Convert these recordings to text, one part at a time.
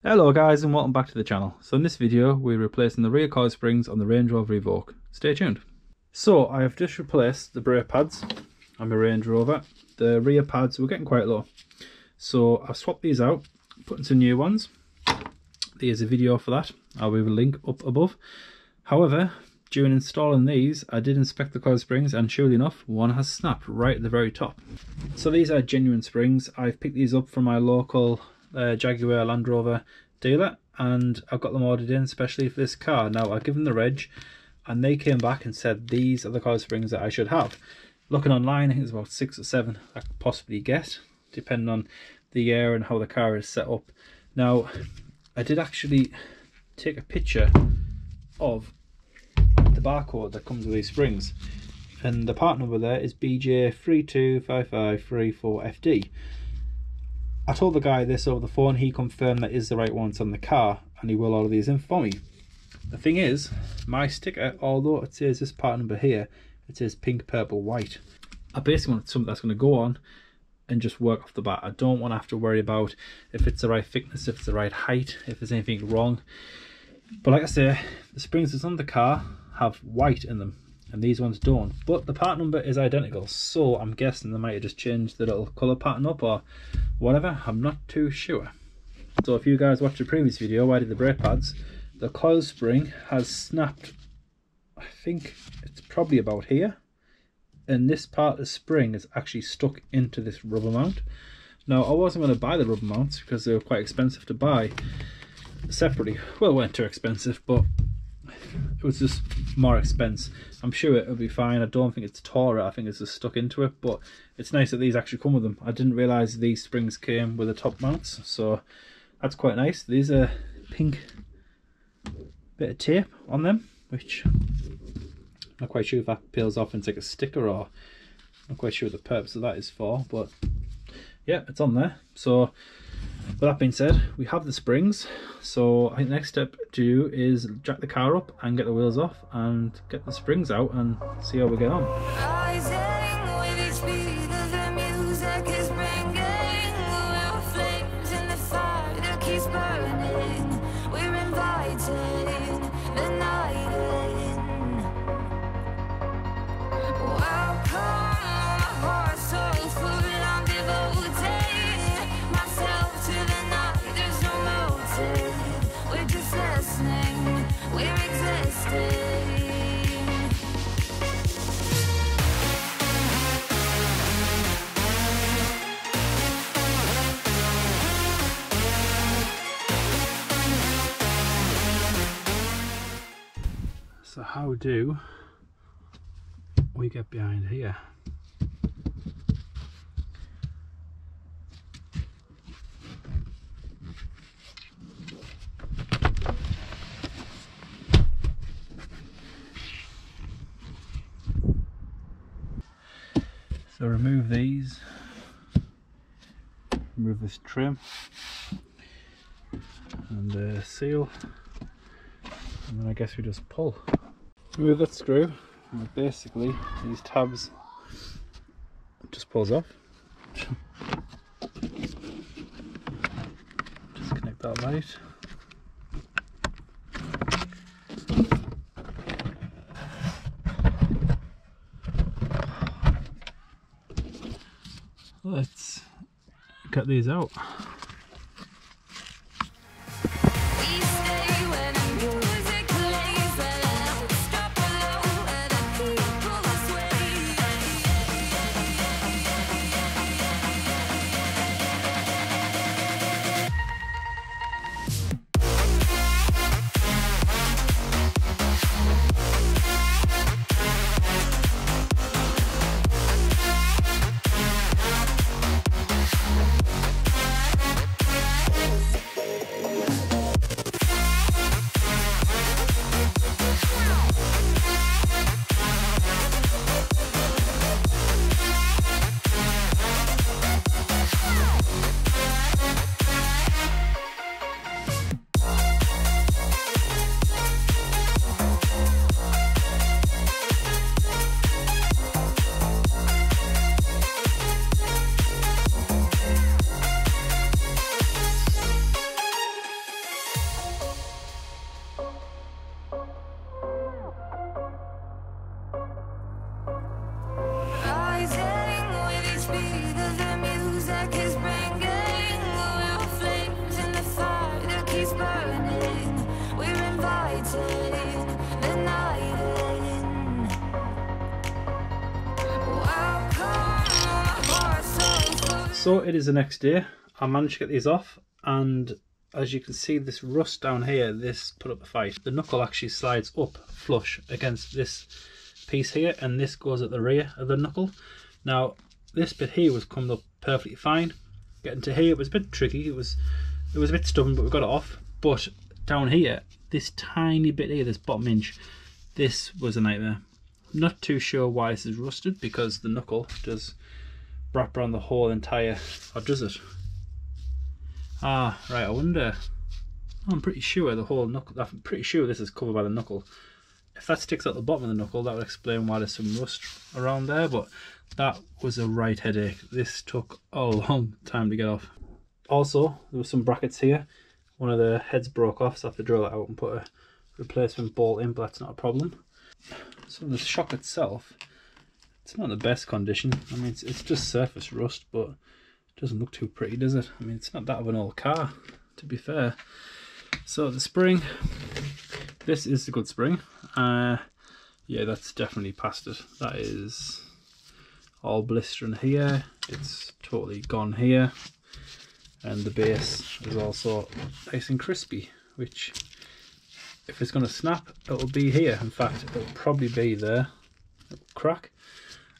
Hello guys and welcome back to the channel. So in this video we're replacing the rear coil springs on the Range Rover Evoque. Stay tuned. So I have just replaced the brake pads on my Range Rover. The rear pads were getting quite low, so I've swapped these out, put in some new ones. There's a video for that. I will link up above. However, during installing these I did inspect the coil springs and surely enough one has snapped right at the very top. So these are genuine springs. I've picked these up from my local Jaguar Land Rover dealer and I've got them ordered in especially for this car. Now I give them the reg and they came back and said these are the coil springs that I should have. Looking online, I think there's about 6 or 7 I could possibly get depending on the year and how the car is set up. Now I did actually take a picture of the barcode that comes with these springs, and the part number there is BJ325534FD. I told the guy this over the phone. He confirmed that is the right ones on the car and he will order these in for me. The thing is, my sticker, although it says this part number here, it says pink, purple, white. I basically want something that's going to go on and just work off the bat. I don't want to have to worry about if it's the right thickness, if it's the right height, if there's anything wrong. But like I say, the springs that's on the car have white in them and these ones don't, but the part number is identical, so I'm guessing they might have just changed the little colour pattern up or whatever. I'm not too sure. So if you guys watched the previous video where I did the brake pads, the coil spring has snapped, I think it's probably about here, and this part of the spring is actually stuck into this rubber mount. Now I wasn't going to buy the rubber mounts because they were quite expensive to buy separately. Well, they weren't too expensive, but it was just more expense. I'm sure it'll be fine. I don't think it's tore it, I think it's just stuck into it, but it's nice that these actually come with them. I didn't realise these springs came with the top mounts, so that's quite nice. These are pink bit of tape on them, which I'm not quite sure if that peels off and like a sticker, or I'm not quite sure what the purpose of that is for, but yeah, it's on there. So with that being said, we have the springs, so I think the next step to do is jack the car up and get the wheels off and get the springs out and see how we get on. So how do we get behind here? So remove these, remove this trim and the seal, and then I guess we just pull. Remove that screw, and basically these tabs just pulls off. Disconnect that light. Let's cut these out. So it is the next day. I managed to get these off, and as you can see, this rust down here, this put up a fight. The knuckle actually slides up flush against this piece here, and this goes at the rear of the knuckle. Now this bit here was coming up perfectly fine. Getting to here, it was a bit tricky. It was a bit stubborn, but we got it off. But down here, this tiny bit here, this bottom inch, this was a nightmare. Not too sure why this is rusted, because the knuckle does wrap around the whole entire, or does it? Ah, right, I wonder. I'm pretty sure the whole knuckle, I'm pretty sure this is covered by the knuckle. If that sticks out the bottom of the knuckle, that would explain why there's some rust around there, but that was a right headache. This took a long time to get off. Also, there were some brackets here. One of the heads broke off, so I have to drill it out and put a replacement bolt in, but that's not a problem. So the shock itself, it's not in the best condition. I mean, it's just surface rust, but it doesn't look too pretty, does it? I mean, it's not that of an old car, to be fair. So the spring, this is the good spring. Yeah, that's definitely past it. That is all blistering here. It's totally gone here. And the base is also nice and crispy, which, if it's going to snap, it'll be here. In fact, it'll probably be there. It'll crack.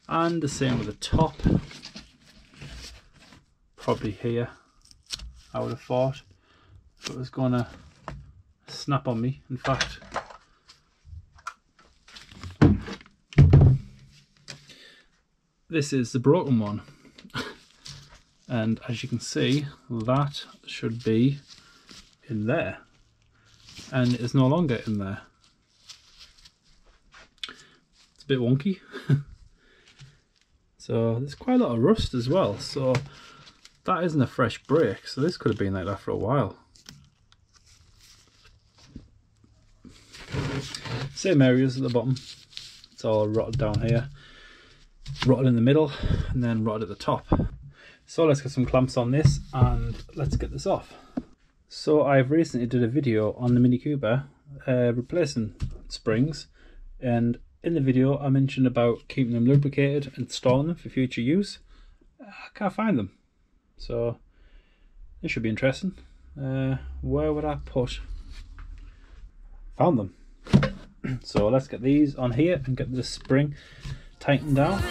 And the same with the top. Probably here, I would have thought. If it was going to snap on me. In fact, this is the broken one. And as you can see, that should be in there. And it is no longer in there. It's a bit wonky. So there's quite a lot of rust as well. So that isn't a fresh brake. So this could have been like that for a while. Same areas at the bottom. It's all rotted down here. Rotted in the middle and then rotted at the top. So let's get some clamps on this and let's get this off. So I've recently did a video on the Mini Cooper replacing springs, and in the video I mentioned about keeping them lubricated and storing them for future use. I can't find them, so this should be interesting. Where would I put? Found them. So let's get these on here and get the spring tightened down.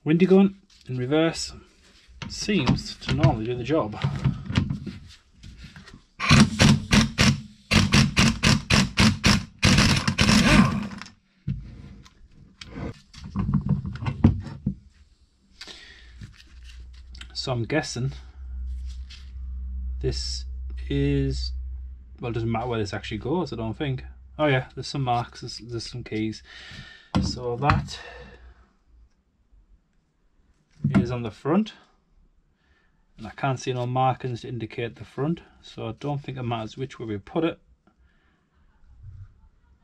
Windy gun in reverse seems to normally do the job. So I'm guessing this is, well, it doesn't matter where this actually goes, I don't think. Oh yeah, there's some marks, there's some keys. So that is on the front, and I can't see no markings to indicate the front, so I don't think it matters which way we put it.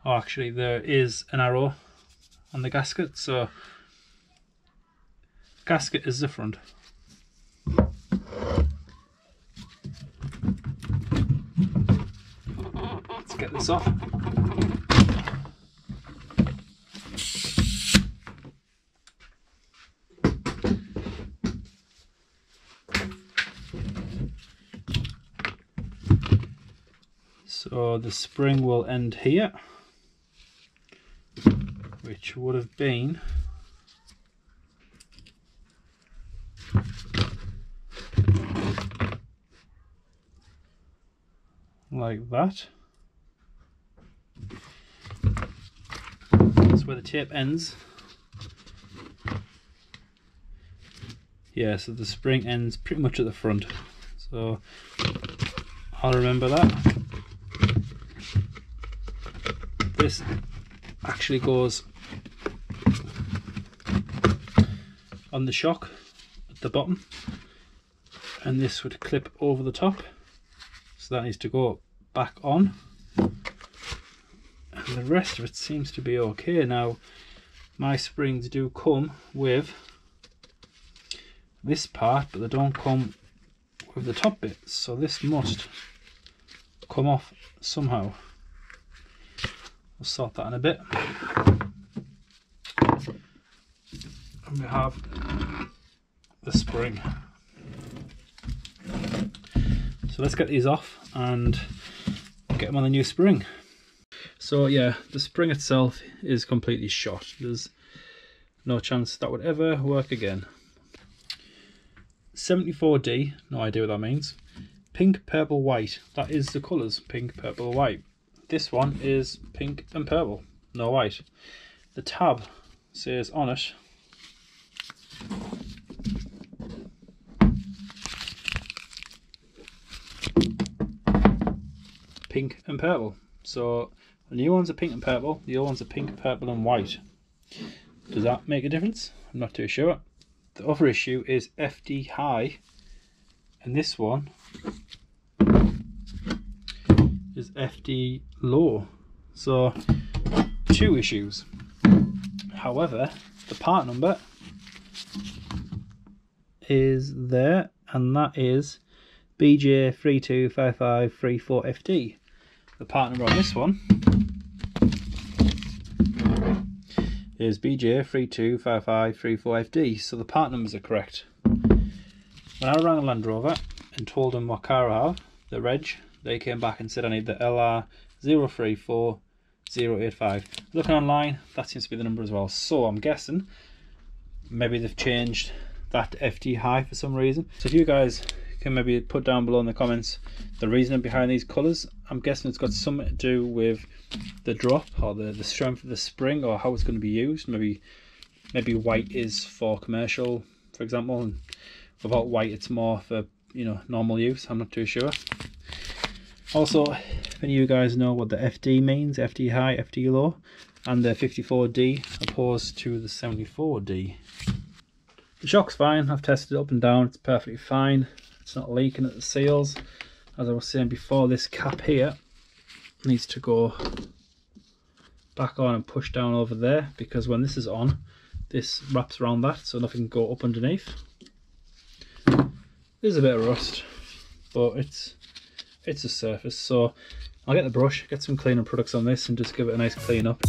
Oh, actually there is an arrow on the gasket, so gasket is the front. Let's get this off. So the spring will end here, which would have been like that. That's where the tape ends. Yeah, so the spring ends pretty much at the front. So I'll remember that. This actually goes on the shock at the bottom, and this would clip over the top, so that needs to go back on, and the rest of it seems to be okay. Now my springs do come with this part, but they don't come with the top bit, so this must come off somehow. We'll sort that in a bit. And we have the spring. So let's get these off and get them on the new spring. So yeah, the spring itself is completely shot. There's no chance that would ever work again. 74D, no idea what that means. Pink, purple, white. That is the colours, pink, purple, white. This one is pink and purple, no white. The tab says on it pink and purple. So the new ones are pink and purple, the old ones are pink, purple and white. Does that make a difference? I'm not too sure. The other issue is FD high, and this one is FD low. So two issues. However, the part number is there, and that is BJ325534FD. The part number on this one is BJ325534FD, so the part numbers are correct. When I rang Land Rover and told them what car I have, the reg, they came back and said I need the LR034085. Looking online, that seems to be the number as well, so I'm guessing maybe they've changed that FD high for some reason. So if you guys can maybe put down below in the comments the reasoning behind these colours. I'm guessing it's got something to do with the drop or the strength of the spring, or how it's going to be used. Maybe white is for commercial, for example, and without white it's more for, you know, normal use. I'm not too sure. Also, if any of you guys know what the FD means, FD high, FD low, and the 54D opposed to the 74D. The shock's fine, I've tested it up and down, it's perfectly fine. It's not leaking at the seals. As I was saying before, this cap here needs to go back on and push down over there, because when this is on, this wraps around that so nothing can go up underneath. There's a bit of rust, but it's a surface, so I'll get the brush, get some cleaning products on this and just give it a nice clean up.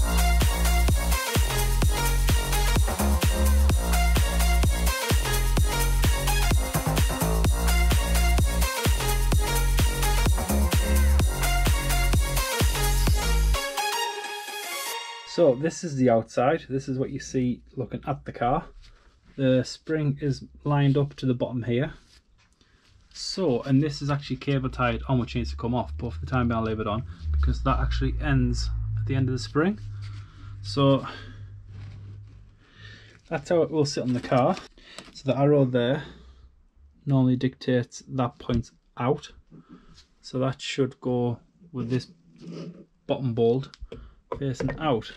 So this is the outside, this is what you see looking at the car. The spring is lined up to the bottom here. So, and this is actually cable tied on, which needs to come off, but for the time being I'll leave it on because that actually ends at the end of the spring. So that's how it will sit on the car. So the arrow there normally dictates that points out. So that should go with this bottom bolt facing out.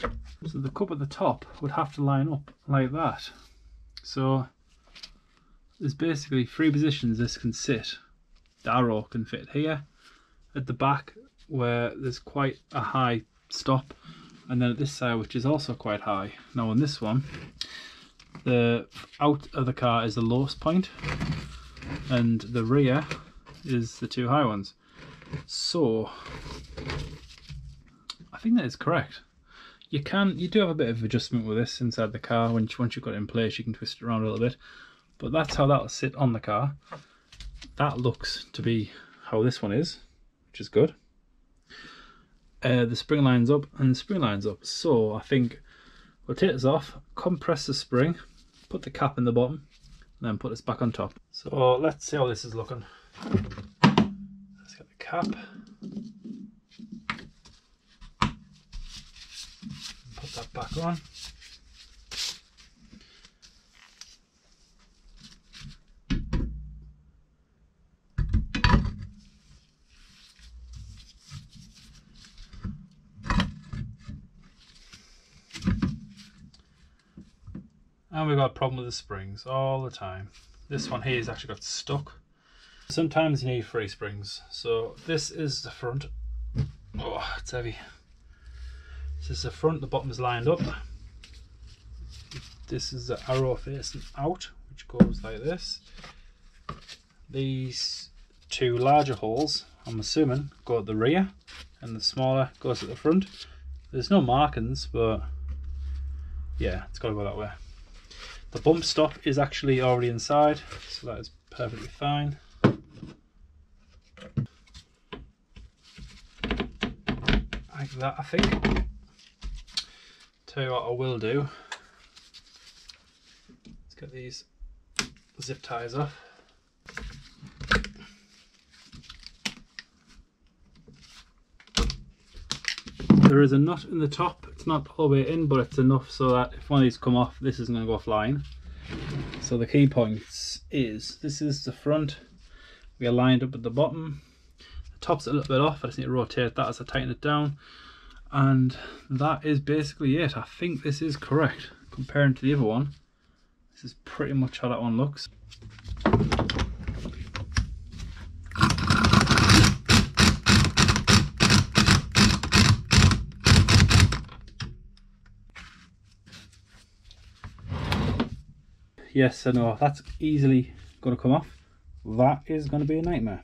So the cup at the top would have to line up like that. So there's basically three positions this can sit. The arrow can fit here, at the back where there's quite a high stop, and then at this side which is also quite high. Now on this one, the out of the car is the lowest point and the rear is the two high ones. So I think that is correct. You do have a bit of adjustment with this inside the car. Once you've got it in place, you can twist it around a little bit, but that's how that'll sit on the car. That looks to be how this one is, which is good. The spring lines up and the spring lines up. So I think we'll take this off, compress the spring, put the cap in the bottom, and then put this back on top. So let's see how this is looking. Let's get the cap. Put that back on. And we've got a problem with the springs all the time. This one here has actually got stuck. Sometimes you need three springs. So this is the front. Oh, it's heavy. This is the front, the bottom is lined up. This is the arrow facing out, which goes like this. These two larger holes, I'm assuming, go at the rear, and the smaller goes at the front. There's no markings, but yeah, it's got to go that way. The bump stop is actually already inside, so that is perfectly fine. Like that, I think. Tell you what I will do. Let's get these zip ties off. There is a nut in the top. It's not all the way in, but it's enough so that if one of these come off, this isn't going to go flying. So the key points is, this is the front. We are lined up at the bottom. The top's a little bit off. I just need to rotate that as I tighten it down. And that is basically it. I think this is correct. Comparing to the other one, this is pretty much how that one looks. Yes, I know, that's easily going to come off. That is going to be a nightmare.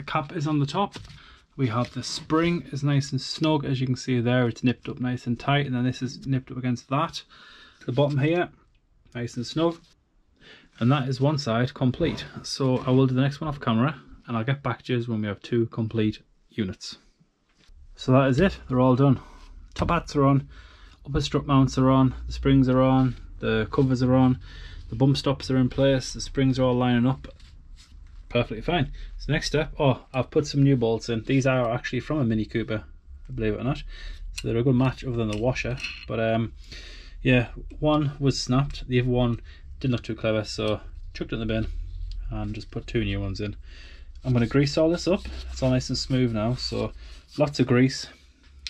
Cap is on the top. We have the spring is nice and snug, as you can see there, it's nipped up nice and tight, and then this is nipped up against that. The bottom here, nice and snug, and that is one side complete. So I will do the next one off camera, and I'll get back to you when we have two complete units. So that is it, they're all done. Top hats are on, upper strut mounts are on, the springs are on, the covers are on, the bump stops are in place, the springs are all lining up perfectly fine. So next step, oh, I've put some new bolts in. These are actually from a Mini Cooper, believe it or not, so they're a good match other than the washer. But yeah, one was snapped, the other one didn't look too clever, so chucked it in the bin and just put two new ones in. I'm going to grease all this up. It's all nice and smooth now, so lots of grease,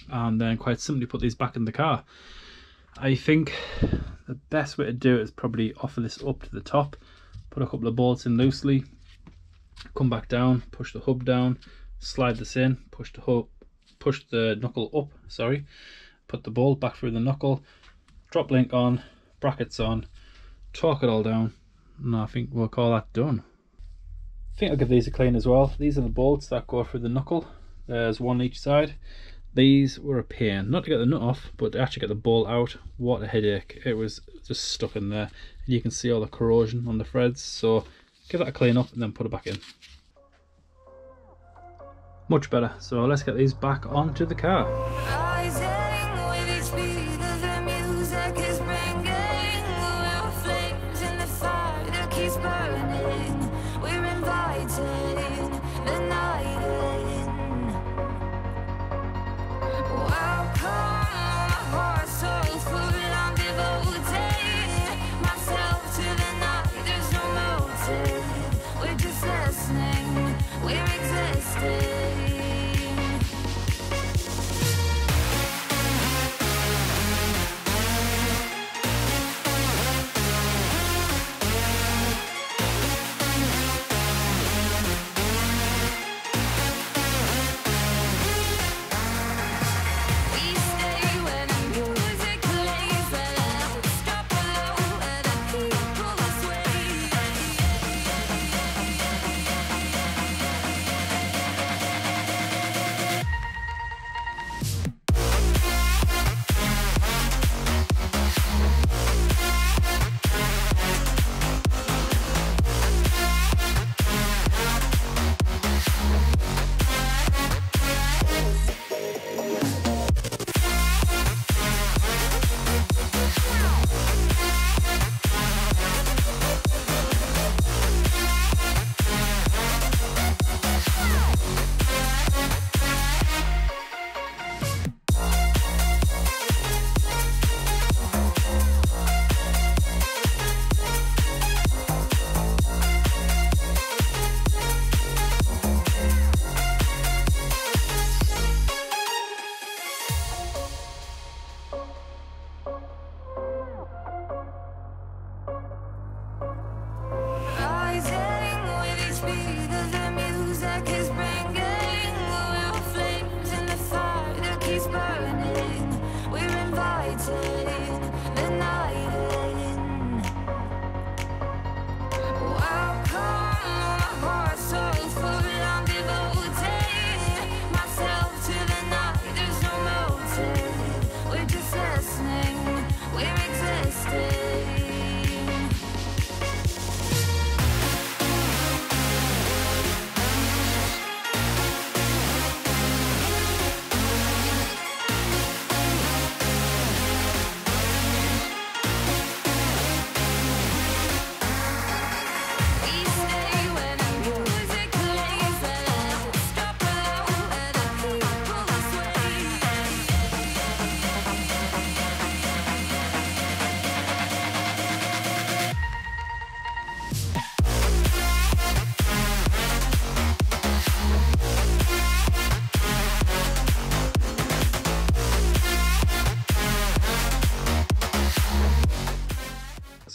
and then quite simply put these back in the car. I think the best way to do it is probably offer this up to the top, put a couple of bolts in loosely, come back down, push the hub down, slide this in, push the knuckle up, sorry, put the bolt back through the knuckle, drop link on, brackets on, torque it all down, and I think we'll call that done. I think I'll give these a clean as well. These are the bolts that go through the knuckle. There's one on each side. These were a pain, not to get the nut off, but to actually get the bolt out. What a headache. It was just stuck in there, and you can see all the corrosion on the threads, so give that a clean up and then put it back in. Much better. So let's get these back onto the car.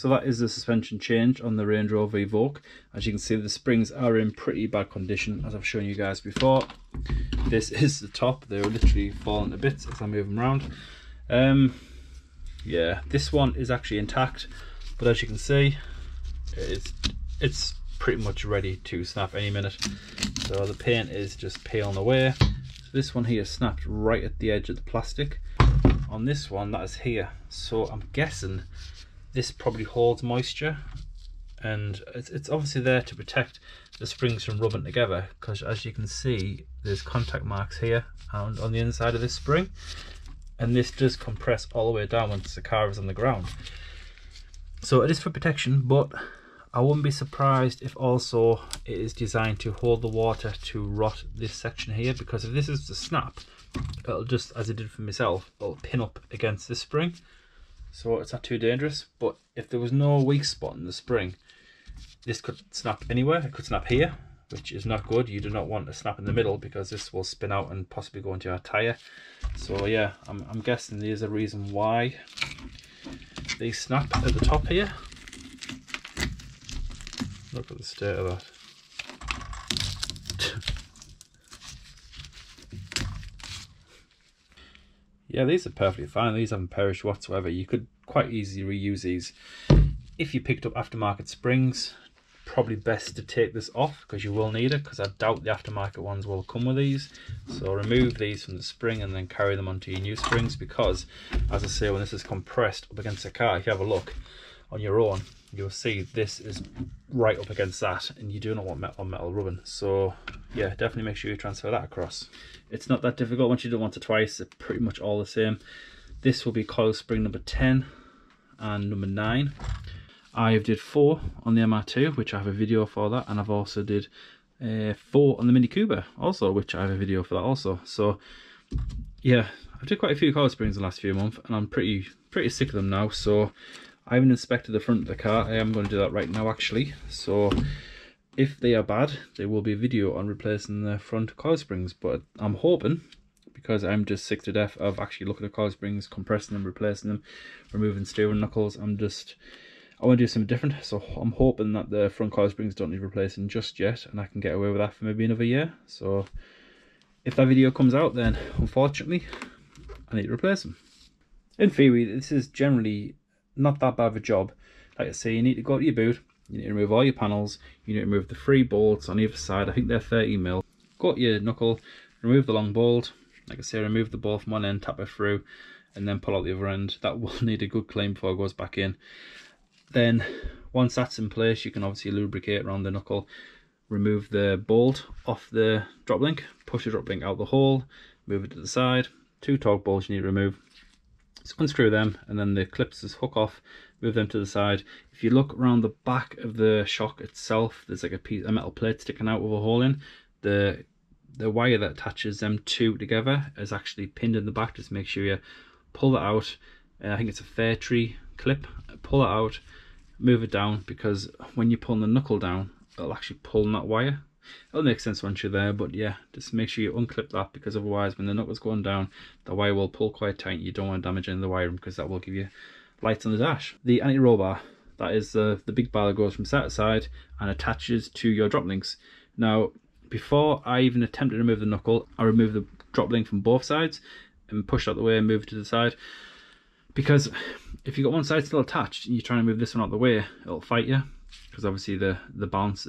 So that is the suspension change on the Range Rover Evoque. As you can see, the springs are in pretty bad condition, as I've shown you guys before. This is the top. They're literally falling to bits as I move them around. Yeah, this one is actually intact, but as you can see, it's pretty much ready to snap any minute. So the paint is just peeling away. So this one here snapped right at the edge of the plastic. On this one, that is here. So I'm guessing this probably holds moisture, and it's obviously there to protect the springs from rubbing together, because as you can see, there's contact marks here and on the inside of this spring, and this does compress all the way down once the car is on the ground. So it is for protection, but I wouldn't be surprised if also it is designed to hold the water to rot this section here, because if this is to snap, it'll just, as it did for myself, it'll pin up against this spring. So it's not too dangerous, but if there was no weak spot in the spring, this could snap anywhere. It could snap here, which is not good. You do not want to snap in the middle, because this will spin out and possibly go into your tyre. So yeah, I'm guessing there's a reason why they snap at the top here. Look at the state of that. Yeah, these are perfectly fine. These haven't perished whatsoever. You could quite easily reuse these. If you picked up aftermarket springs, probably best to take this off, because you will need it, because I doubt the aftermarket ones will come with these. So remove these from the spring and then carry them onto your new springs, because as I say, when this is compressed up against the car, if you have a look on your own, you'll see this is right up against that, and you do not want metal on metal rubbing. So yeah, definitely make sure you transfer that across. It's not that difficult. Once you do it once or twice, they're pretty much all the same. This will be coil spring number 10 and number 9. I did 4 on the MR2, which I have a video for that, and I've also did 4 on the Mini Cooper also, which I have a video for that also. So yeah, I've did quite a few coil springs in the last few months, and I'm pretty sick of them now. So I haven't inspected the front of the car. I am going to do that right now actually. So if they are bad, there will be a video on replacing the front coil springs, but I'm hoping, because I'm just sick to death of actually looking at coil springs, compressing them, replacing them, removing steering knuckles, I want to do something different. So I'm hoping that the front coil springs don't need replacing just yet, and I can get away with that for maybe another year. So if that video comes out, then unfortunately I need to replace them. In theory, this is generally not that bad of a job. Like I say, you need to go to your boot, you need to remove all your panels, you need to remove the 3 bolts on either side. I think they're 30mm. Go to your knuckle, remove the long bolt. Like I say, remove the bolt from one end, tap it through, and then pull out the other end. That will need a good clean before it goes back in. Then once that's in place, you can obviously lubricate around the knuckle, remove the bolt off the drop link, push the drop link out the hole, move it to the side. 2 torque bolts you need to remove. So unscrew them, and then the clips just hook off, move them to the side. If you look around the back of the shock itself, there's like a metal plate sticking out with a hole in. The wire that attaches them two together is actually pinned in the back. Just make sure you pull that out. I think it's a fair tree clip. Pull it out, move it down, because when you're pulling the knuckle down, it'll actually pull that wire. It'll make sense once you're there, but yeah, just make sure you unclip that, because otherwise when the knuckle's going down, the wire will pull quite tight. You don't want to damage any of the wiring, because that will give you lights on the dash. The anti-roll bar, that is the big bar that goes from side to side and attaches to your drop links. Now, before I even attempted to remove the knuckle, I removed the drop link from both sides and pushed out the way and moved it to the side, because if you've got one side still attached and you're trying to move this one out the way, it'll fight you, because obviously the balance,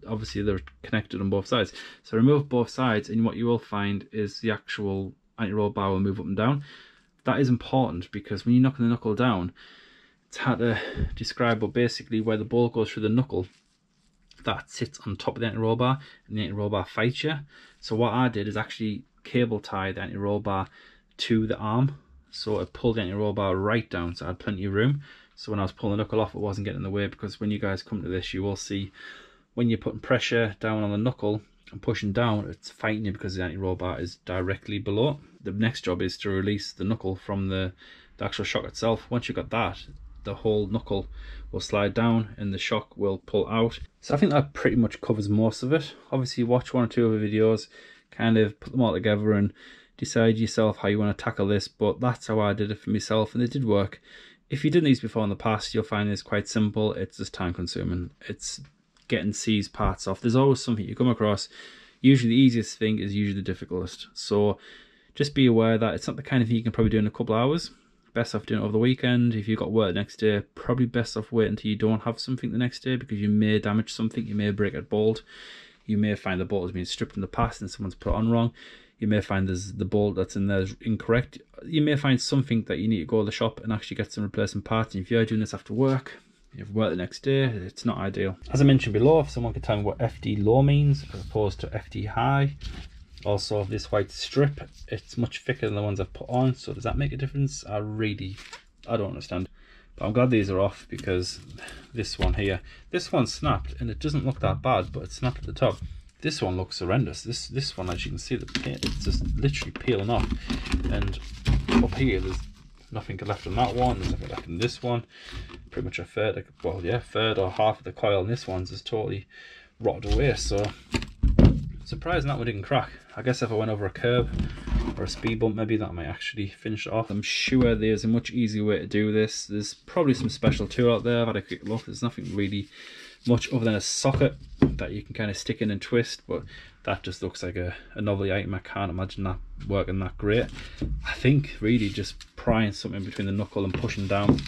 obviously they're connected on both sides. So remove both sides, and what you will find is the actual anti-roll bar will move up and down. That is important, because when you're knocking the knuckle down, it's hard to describe, but basically where the ball goes through the knuckle, that sits on top of the anti-roll bar, and the anti-roll bar fights you. So what I did is actually cable tie the anti-roll bar to the arm, so it pulled the anti-roll bar right down, so I had plenty of room. So when I was pulling the knuckle off, it wasn't getting in the way, because when you guys come to this, you will see when you're putting pressure down on the knuckle and pushing down, it's fighting you because the anti-roll bar is directly below. The next job is to release the knuckle from the actual shock itself. Once you've got that, the whole knuckle will slide down and the shock will pull out. So I think that pretty much covers most of it. Obviously watch one or two other videos, kind of put them all together and decide yourself how you want to tackle this, but that's how I did it for myself, and it did work. If you've done these before in the past, you'll find this quite simple. It's just time consuming. It's getting these parts off. There's always something you come across. Usually the easiest thing is usually the difficultest. So just be aware that it's not the kind of thing you can probably do in a couple of hours. Best off doing it over the weekend. If you've got work the next day, probably best off waiting until you don't have something the next day, because you may damage something. You may break a bolt. You may find the bolt has been stripped in the past and someone's put it on wrong. You may find there's the bolt that's in there is incorrect. You may find something that you need to go to the shop and actually get some replacement parts. And if you're doing this after work, you have work the next day, it's not ideal. As I mentioned below, if someone could tell me what FD low means as opposed to FD high. Also, this white strip, it's much thicker than the ones I've put on, so does that make a difference? I don't understand. But I'm glad these are off, because this one here, this one snapped and it doesn't look that bad, but it snapped at the top. This one looks horrendous. This one, as you can see, the paint, it's just literally peeling off. And up here, there's nothing left on that one, there's nothing left in this one. Pretty much a third, well yeah, third or half of the coil in this one's just totally rotted away. So surprising that one didn't crack. I guess if I went over a curb or a speed bump, maybe that might actually finish it off. I'm sure there's a much easier way to do this. There's probably some special tool out there. I've had a quick look. There's nothing really much other than a socket that you can kind of stick in and twist, but that just looks like a novelty item. I can't imagine that working that great. I think really just prying something between the knuckle and pushing down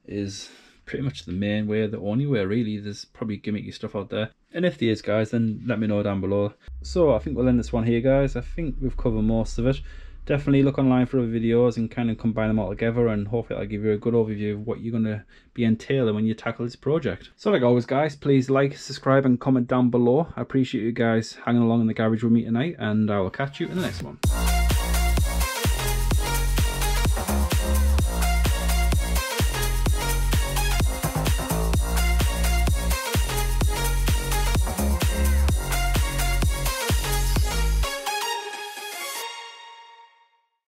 is pretty much the main way, the only way really. There's probably gimmicky stuff out there, and if there is, guys, then let me know down below. So I think we'll end this one here, guys. I think we've covered most of it. Definitely look online for other videos and kind of combine them all together, and hopefully I'll give you a good overview of what you're going to be entailing when you tackle this project. So like always, guys, please like, subscribe and comment down below. I appreciate you guys hanging along in the garage with me tonight, and I will catch you in the next one.